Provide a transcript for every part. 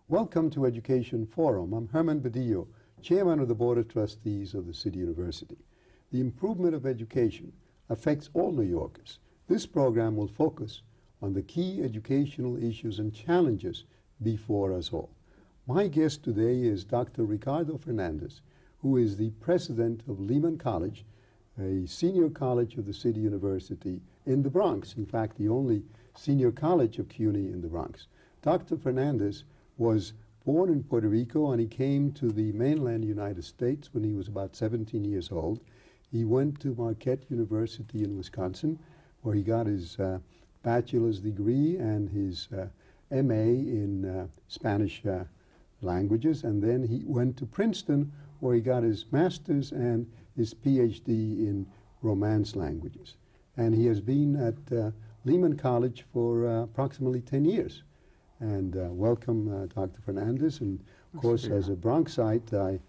Welcome to Education Forum. I'm Herman Badillo, Chairman of the Board of Trustees of the City University. The improvement of education affects all New Yorkers. This program will focus on the key educational issues and challenges before us all. My guest today is Dr. Ricardo Fernandez, who is the president of Lehman College, a senior college of the City University in the Bronx. In fact, the only senior college of CUNY in the Bronx. Dr. Fernandez was born in Puerto Rico, and he came to the mainland United States when he was about 17 years old. He went to Marquette University in Wisconsin, where he got his bachelor's degree and his MA in Spanish languages, and then he went to Princeton, where he got his master's and his PhD in Romance languages. And he has been at Lehman College for approximately 10 years. And welcome, Dr. Fernandez. And of course, as a Bronxite, I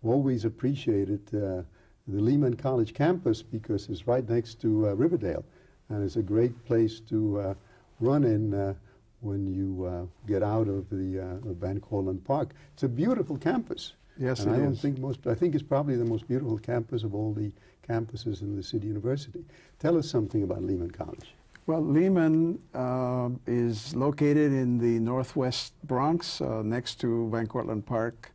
always appreciated the Lehman College campus because it's right next to Riverdale. And it's a great place to run in when you get out of the Van Cortlandt Park. It's a beautiful campus. Yes, and it is. I think it's probably the most beautiful campus of all the campuses in the City University. Tell us something about Lehman College. Well, Lehman is located in the northwest Bronx, next to Van Cortlandt Park.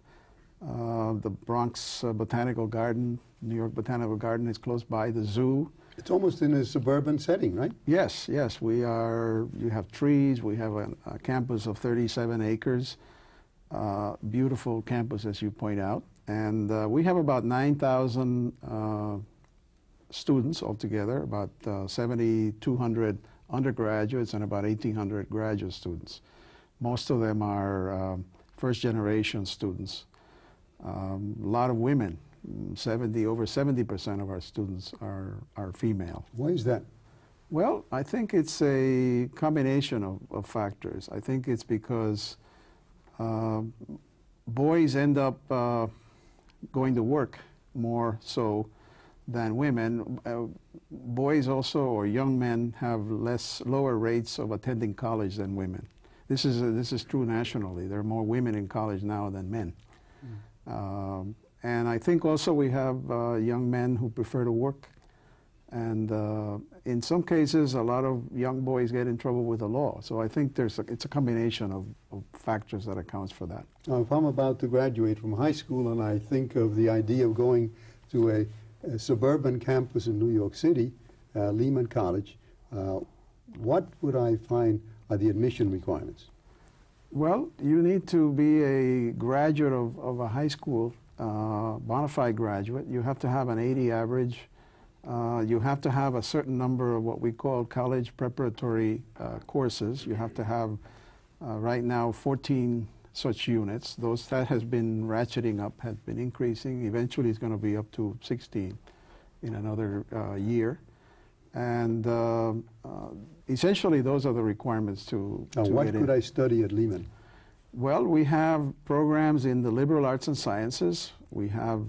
The Bronx Botanical Garden, New York Botanical Garden, is close by. The zoo. It's almost in a suburban setting, right? Yes, yes. We are. You have trees. We have a campus of 37 acres. Beautiful campus, as you point out. And we have about 9,000 students altogether, about 7,200 undergraduates and about 1,800 graduate students. Most of them are first-generation students. A lot of women. Over 70% of our students are female. Why is that? Well, I think it's a combination of factors. I think it's because boys end up going to work more so than women. Boys also, or young men, have lower rates of attending college than women. This is true nationally. There are more women in college now than men. And I think also we have young men who prefer to work. And in some cases, a lot of young boys get in trouble with the law. So I think it's a combination of factors that accounts for that. Now, if I'm about to graduate from high school and I think of the idea of going to a suburban campus in New York City, Lehman College, what would I find are the admission requirements? Well, you need to be a graduate of a high school, bona fide graduate. You have to have an 80 average. You have to have a certain number of what we call college preparatory courses. You have to have, right now, 14 such units. That has been ratcheting up, has been increasing. Eventually it's going to be up to 16 in another year. And essentially those are the requirements to what get in. could I study at Lehman? Well, we have programs in the liberal arts and sciences. We have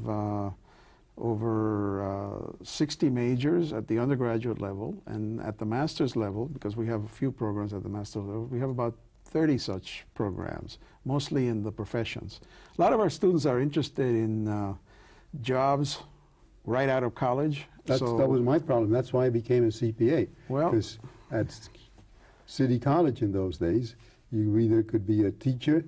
over 60 majors at the undergraduate level, and at the master's level, because we have a few programs at the master's level, we have about 30 such programs, mostly in the professions. A lot of our students are interested in jobs right out of college. That was my problem. That's why I became a CPA. Well, because at City College in those days, you either could be a teacher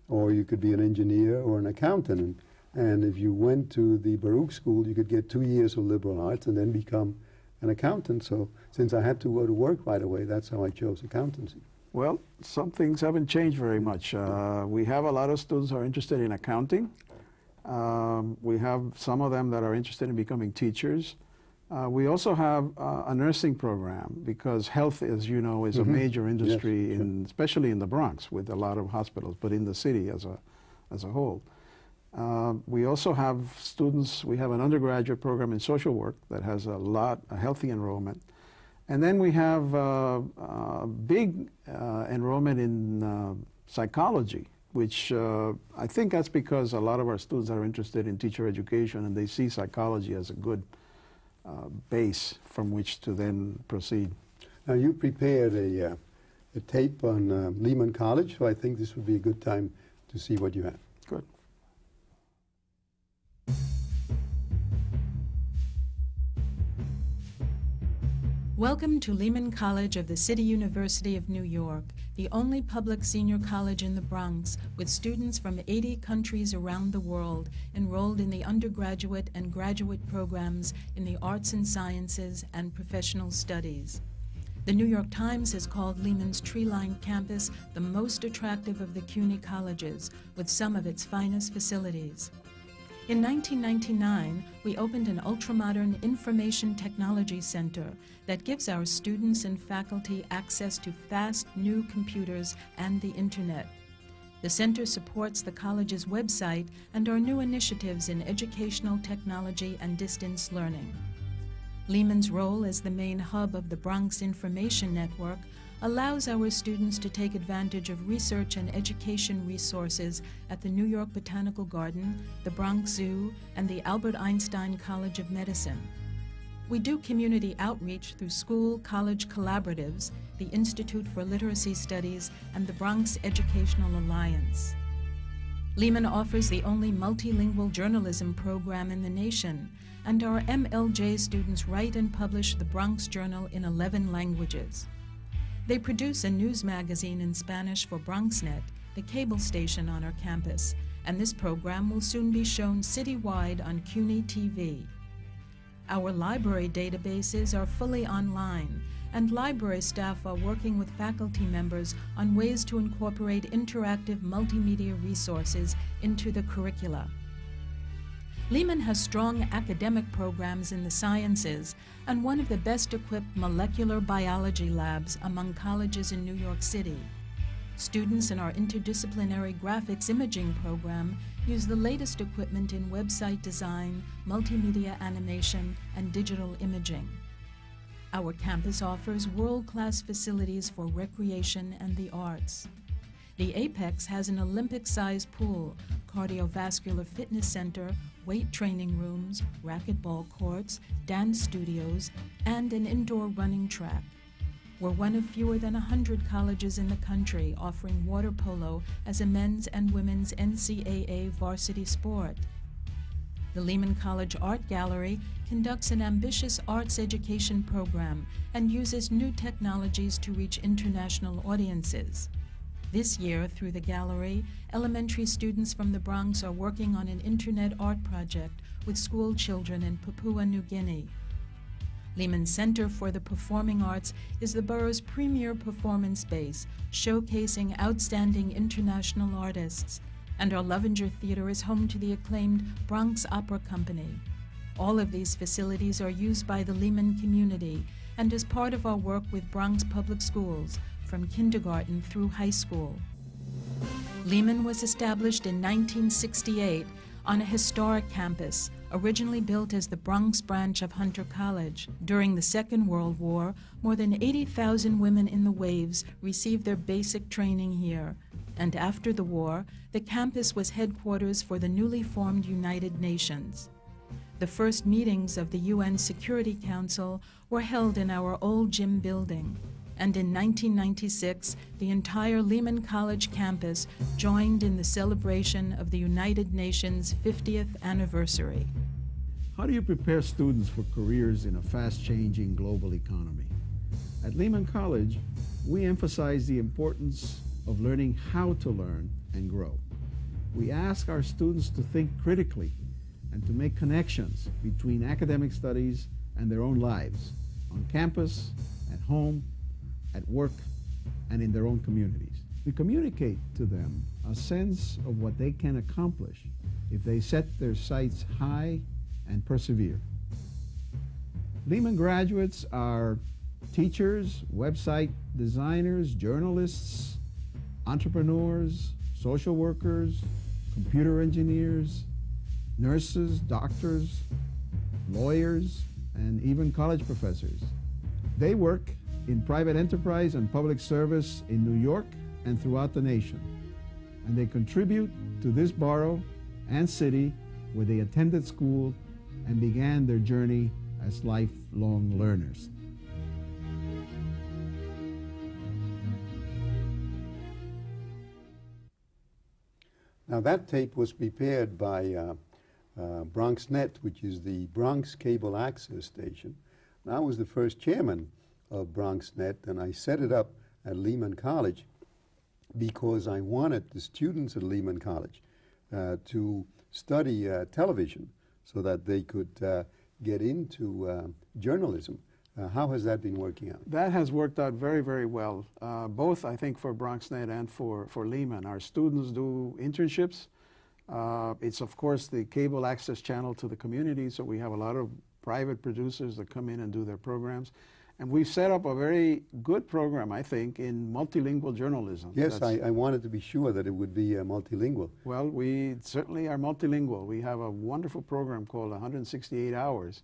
or you could be an engineer or an accountant. And if you went to the Baruch School, you could get 2 years of liberal arts and then become an accountant. So since I had to go to work right away, that's how I chose accountancy. Well, some things haven't changed very much. We have a lot of students who are interested in accounting. We have some of them that are interested in becoming teachers. We also have a nursing program because health, as you know, is a major industry, yes, especially in the Bronx with a lot of hospitals, but in the city as a whole. We also have students, we have an undergraduate program in social work that has a healthy enrollment. And then we have big enrollment in psychology, which I think that's because a lot of our students are interested in teacher education and they see psychology as a good base from which to then proceed. Now, you prepared a tape on Lehman College, so I think this would be a good time to see what you have. Good. Welcome to Lehman College of the City University of New York, the only public senior college in the Bronx, with students from 80 countries around the world enrolled in the undergraduate and graduate programs in the arts and sciences and professional studies. The New York Times has called Lehman's tree-lined campus the most attractive of the CUNY colleges, with some of its finest facilities. In 1999, we opened an ultramodern information technology center that gives our students and faculty access to fast, new computers and the internet. The center supports the college's website and our new initiatives in educational technology and distance learning. Lehman's role as the main hub of the Bronx Information Network allows our students to take advantage of research and education resources at the New York Botanical Garden, the Bronx Zoo, and the Albert Einstein College of Medicine. We do community outreach through school-college collaboratives, the Institute for Literacy Studies, and the Bronx Educational Alliance. Lehman offers the only multilingual journalism program in the nation, and our MLJ students write and publish the Bronx Journal in 11 languages. They produce a news magazine in Spanish for BronxNet, the cable station on our campus, and this program will soon be shown citywide on CUNY TV. Our library databases are fully online, and library staff are working with faculty members on ways to incorporate interactive multimedia resources into the curricula. Lehman has strong academic programs in the sciences and one of the best-equipped molecular biology labs among colleges in New York City. Students in our interdisciplinary graphics imaging program use the latest equipment in website design, multimedia animation, and digital imaging. Our campus offers world-class facilities for recreation and the arts. The Apex has an Olympic-sized pool, cardiovascular fitness center, weight training rooms, racquetball courts, dance studios, and an indoor running track. We're one of fewer than 100 colleges in the country offering water polo as a men's and women's NCAA varsity sport. The Lehman College Art Gallery conducts an ambitious arts education program and uses new technologies to reach international audiences. This year, through the gallery, elementary students from the Bronx are working on an internet art project with school children in Papua New Guinea. Lehman Center for the Performing Arts is the borough's premier performance space, showcasing outstanding international artists, and our Lovinger Theater is home to the acclaimed Bronx Opera Company. All of these facilities are used by the Lehman community and as part of our work with Bronx Public Schools, from kindergarten through high school. Lehman was established in 1968 on a historic campus, originally built as the Bronx branch of Hunter College. During the Second World War, more than 80,000 women in the Waves received their basic training here, and after the war, the campus was headquarters for the newly formed United Nations. The first meetings of the UN Security Council were held in our old gym building, and in 1996, the entire Lehman College campus joined in the celebration of the United Nations' 50th anniversary. How do you prepare students for careers in a fast-changing global economy? At Lehman College, we emphasize the importance of learning how to learn and grow. We ask our students to think critically and to make connections between academic studies and their own lives, on campus, at home, at work, and in their own communities. We communicate to them a sense of what they can accomplish if they set their sights high and persevere. Lehman graduates are teachers, website designers, journalists, entrepreneurs, social workers, computer engineers, nurses, doctors, lawyers, and even college professors. They work in private enterprise and public service in New York and throughout the nation. And they contribute to this borough and city where they attended school and began their journey as lifelong learners. Now that tape was prepared by BronxNet, which is the Bronx Cable Access Station. And I was the first chairman of BronxNet, and I set it up at Lehman College because I wanted the students at Lehman College to study television so that they could get into journalism. How has that been working out? That has worked out very, very well, both I think for BronxNet and for Lehman. Our students do internships. It's of course the cable access channel to the community, so we have a lot of private producers that come in and do their programs. And we've set up a very good program, I think, in multilingual journalism. Yes, I wanted to be sure that it would be multilingual. Well, we certainly are multilingual. We have a wonderful program called 168 Hours,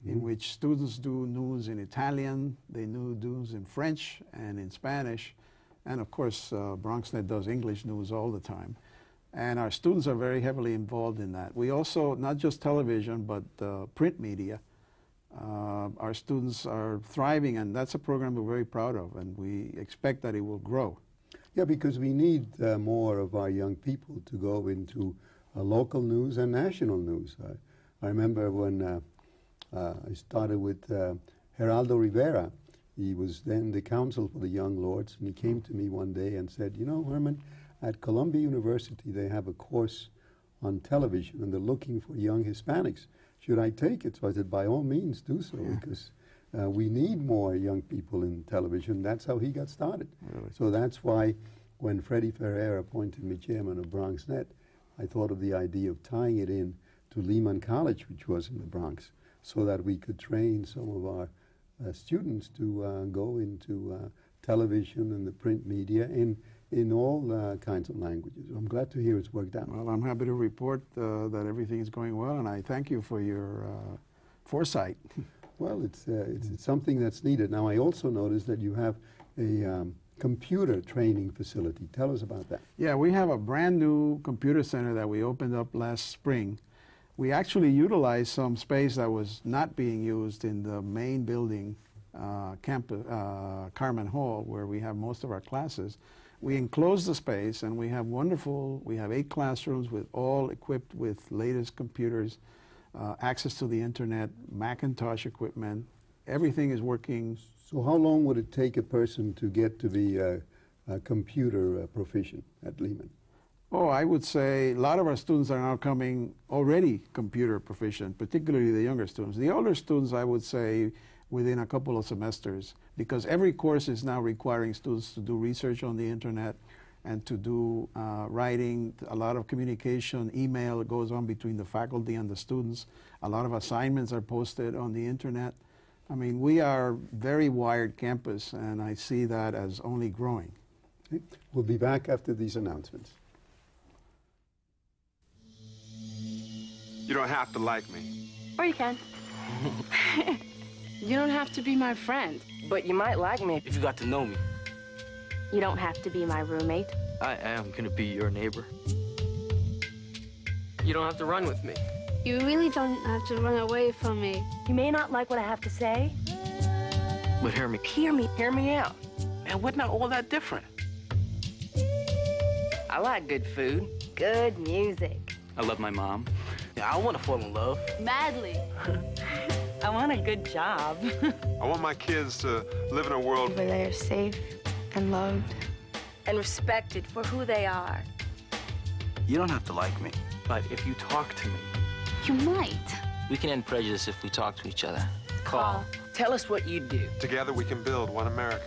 in which students do news in Italian, they do news in French and in Spanish, and of course BronxNet does English news all the time. And our students are very heavily involved in that. We also, not just television, but print media. Our students are thriving, and that's a program we're very proud of, and we expect that it will grow. Yeah, because we need more of our young people to go into local news and national news. I remember when I started with Geraldo Rivera. He was then the counsel for the Young Lords, and he came to me one day and said, you know, Herman, at Columbia University they have a course on television, and they're looking for young Hispanics. Should I take it? So I said, by all means, do so, because we need more young people in television. That's how he got started. Really? So that's why when Freddie Ferrer appointed me chairman of BronxNet, I thought of the idea of tying it in to Lehman College, which was in the Bronx, so that we could train some of our students to go into television and the print media in all kinds of languages. I'm glad to hear it's worked out. Well, I'm happy to report that everything is going well, and I thank you for your foresight. Well, it's something that's needed. Now, I also noticed that you have a computer training facility. Tell us about that. Yeah, we have a brand new computer center that we opened up last spring. We actually utilized some space that was not being used in the main building, campus, Carmen Hall, where we have most of our classes. We enclosed the space, and we have 8 classrooms with all equipped with latest computers, access to the internet, Macintosh equipment. Everything is working. So how long would it take a person to get to be a computer proficient at Lehman? Oh, I would say a lot of our students are now coming already computer proficient, particularly the younger students. The older students, I would say, within a couple of semesters, because every course is now requiring students to do research on the internet and to do writing, a lot of communication, email goes on between the faculty and the students. A lot of assignments are posted on the internet. I mean, we are a very wired campus, and I see that as only growing. Okay. We'll be back after these announcements. You don't have to like me. Or you can. You don't have to be my friend. But you might like me if you got to know me. You don't have to be my roommate. I am gonna be your neighbor. You don't have to run with me. You really don't have to run away from me. You may not like what I have to say. But hear me. Hear me. Hear me out. Man, we're not all that different. I like good food. Good music. I love my mom. I want to fall in love. Madly. I want a good job. I want my kids to live in a world Where they are safe and loved. And respected for who they are. You don't have to like me, but if you talk to me, You might. we can end prejudice if we talk to each other. Call. Tell us what you do. Together we can build one America.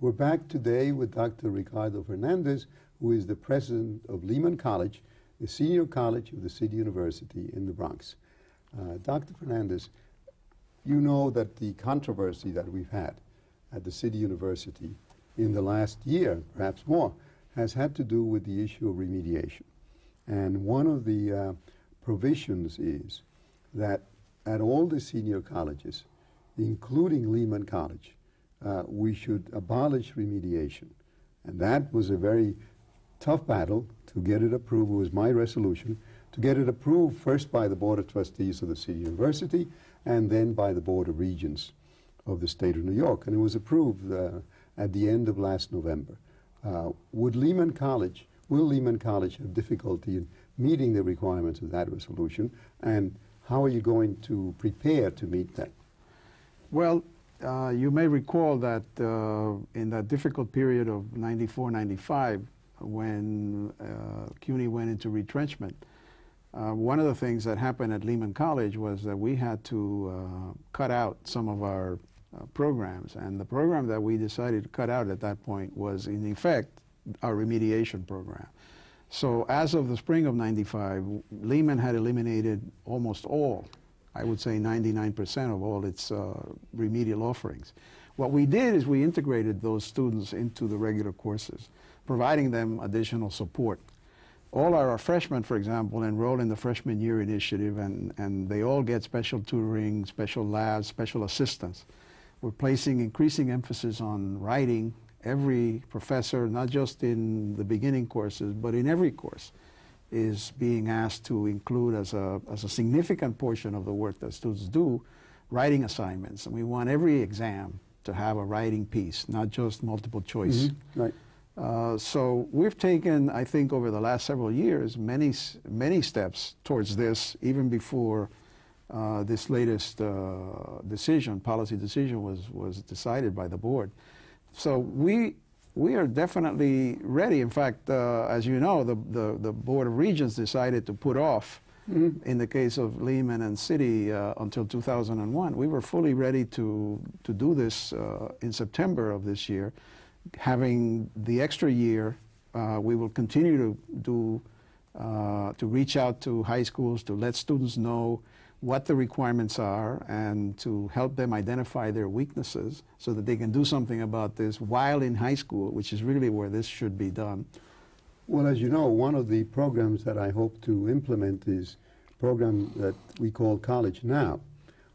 We're back today with Dr. Ricardo Fernandez, who is the president of Lehman College, the senior college of the City University in the Bronx. Dr. Fernandez, you know that the controversy that we've had at the City University in the last year, perhaps more, has had to do with the issue of remediation. And one of the provisions is that at all the senior colleges, including Lehman College, we should abolish remediation. And that was a very tough battle to get it approved. It was my resolution to get it approved first by the Board of Trustees of the City University and then by the Board of Regents of the State of New York. And it was approved at the end of last November. Will Lehman College have difficulty in meeting the requirements of that resolution? And how are you going to prepare to meet that? Well, you may recall that in that difficult period of 94-95, when CUNY went into retrenchment, one of the things that happened at Lehman College was that we had to cut out some of our programs. And the program that we decided to cut out at that point was, in effect, our remediation program. So as of the spring of 95, Lehman had eliminated almost all, I would say 99% of all its remedial offerings. What we did is we integrated those students into the regular courses, providing them additional support. All our freshmen, for example, enroll in the freshman year initiative, and they all get special tutoring, special labs, special assistance. We're placing increasing emphasis on writing. Every professor, not just in the beginning courses, but in every course, is being asked to include as a significant portion of the work that students do, writing assignments. And we want every exam to have a writing piece, not just multiple choice. Mm-hmm. Right. So we've taken, I think, over the last several years, many steps towards this, even before this latest policy decision was decided by the board. So we are definitely ready. In fact, as you know, the Board of Regents decided to put off, in the case of Lehman and City, until 2001. We were fully ready to do this in September of this year. Having the extra year, we will continue to do, to reach out to high schools, to let students know what the requirements are and to help them identify their weaknesses so that they can do something about this while in high school, which is really where this should be done. Well, as you know, one of the programs that I hope to implement is a program that we call College Now,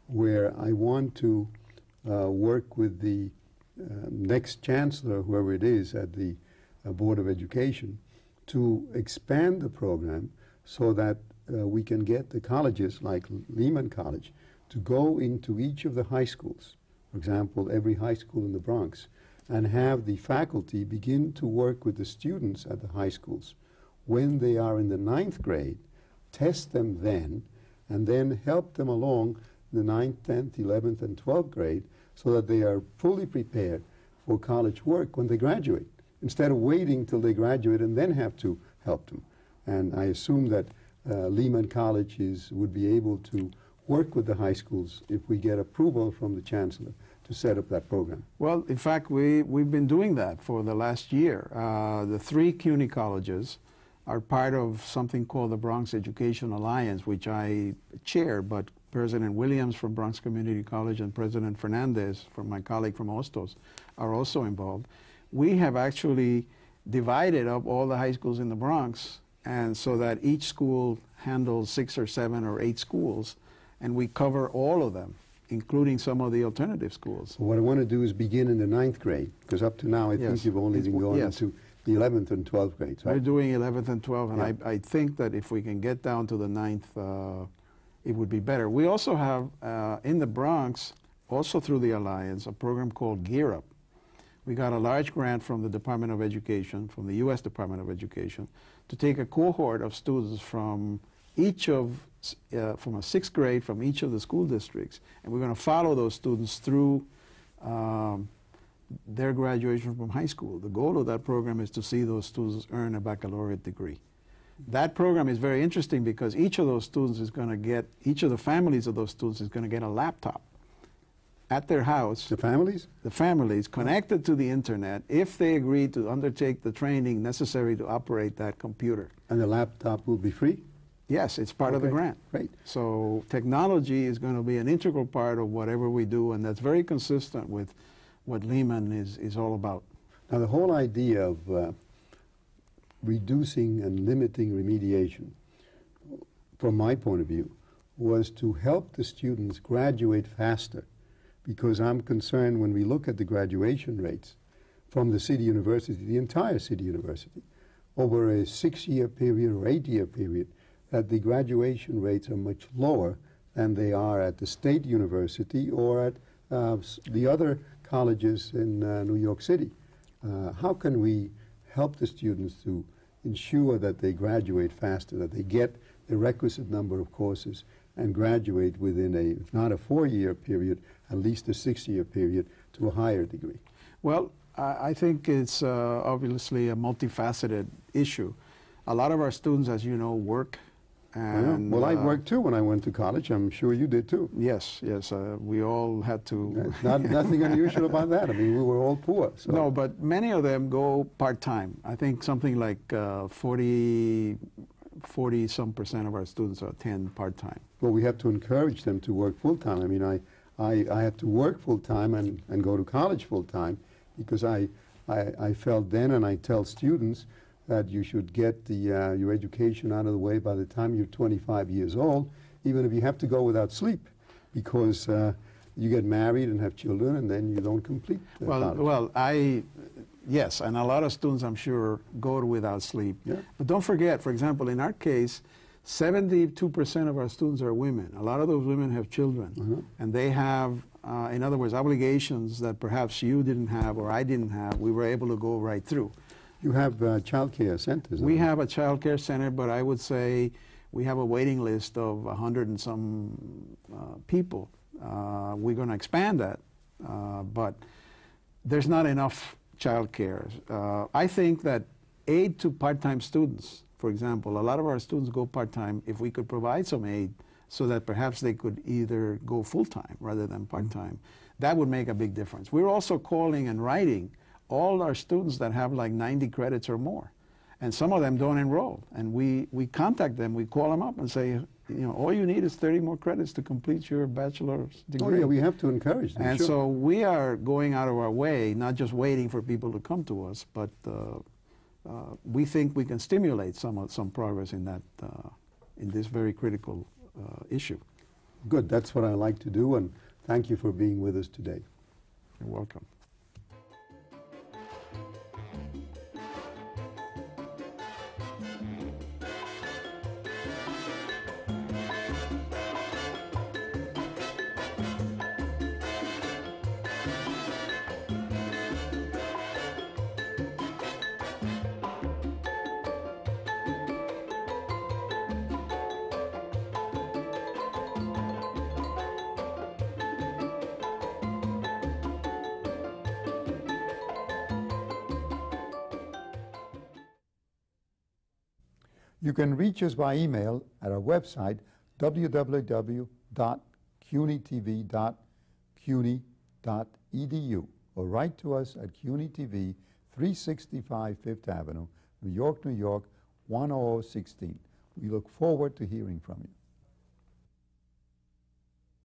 where I want to work with the next chancellor, whoever it is, at the Board of Education, to expand the program so that we can get the colleges like Lehman College to go into each of the high schools, for example, every high school in the Bronx, and have the faculty begin to work with the students at the high schools when they are in the 9th grade, test them then, and then help them along the 9th, 10th, 11th, and 12th grade so that they are fully prepared for college work when they graduate, instead of waiting till they graduate and then have to help them. And I assume that Lehman College would be able to work with the high schools if we get approval from the chancellor to set up that program. Well, in fact, we've been doing that for the last year. The 3 CUNY colleges are part of something called the Bronx Education Alliance, which I chair, but President Williams from Bronx Community College and President Fernandez, from my colleague from Hostos, are also involved. We have actually divided up all the high schools in the Bronx, and so that each school handles 6 or 7 or 8 schools, and we cover all of them, including some of the alternative schools. What I want to do is begin in the 9th grade, because up to now I think you've only been going into the 11th and 12th grades, right? We're doing 11th and 12th, and I think that if we can get down to the 9th, it would be better. We also have, in the Bronx, also through the Alliance, a program called Gear Up. We got a large grant from the Department of Education, from the U.S. Department of Education, to take a cohort of students from each of, from a 6th grade from each of the school districts, and we're going to follow those students through their graduation from high school. The goal of that program is to see those students earn a baccalaureate degree. That program is very interesting because each of those students is going to get, each of the families of those students is going to get a laptop at their house. The families? The families connected to the internet if they agree to undertake the training necessary to operate that computer. And the laptop will be free? Yes, it's part of the grant. Great. So technology is going to be an integral part of whatever we do, and that's very consistent with what Lehman is all about. Now the whole idea of reducing and limiting remediation, from my point of view, was to help the students graduate faster, because I'm concerned when we look at the graduation rates from the city university, the entire city university, over a 6-year period or 8-year period, that the graduation rates are much lower than they are at the state university or at the other colleges in New York City. How can we help the students to ensure that they graduate faster, that they get the requisite number of courses and graduate within a, if not a 4-year period, at least a 6-year period to a higher degree? Well, I think it's obviously a multifaceted issue. A lot of our students, as you know, work. And, well, I worked too when I went to college. I'm sure you did too. Yes, yes. We all had to. Nothing unusual about that. I mean, we were all poor. So. No, but many of them go part-time. I think something like 40-some% of our students attend part-time. Well, we have to encourage them to work full-time. I mean, I had to work full-time and go to college full-time because I felt then, and I tell students, that you should get your education out of the way by the time you're 25 years old, even if you have to go without sleep, because you get married and have children, and then you don't complete college. Well, yes, and a lot of students, I'm sure, go without sleep. Yeah. But don't forget, for example, in our case, 72% of our students are women. A lot of those women have children, and they have, in other words, obligations that perhaps you didn't have or I didn't have. We were able to go right through. You have child care centers. We have a child care center, but I would say we have a waiting list of 100 and some people. We're going to expand that, but there's not enough child care. I think that aid to part-time students, for example, a lot of our students go part-time. If we could provide some aid so that perhaps they could either go full-time rather than part-time, that would make a big difference. We're also calling and writing all our students that have like 90 credits or more, and some of them don't enroll, and we contact them, we call them up and say, you know, all you need is 30 more credits to complete your bachelor's degree. Oh yeah, we have to encourage them. And sure. so we are going out of our way, not just waiting for people to come to us, but we think we can stimulate some progress in that in this very critical issue. Good, that's what I like to do, and thank you for being with us today. You're welcome. You can reach us by email at our website, www.cunytv.cuny.edu, or write to us at CUNY TV, 365 Fifth Avenue, New York, New York, 10016. We look forward to hearing from you.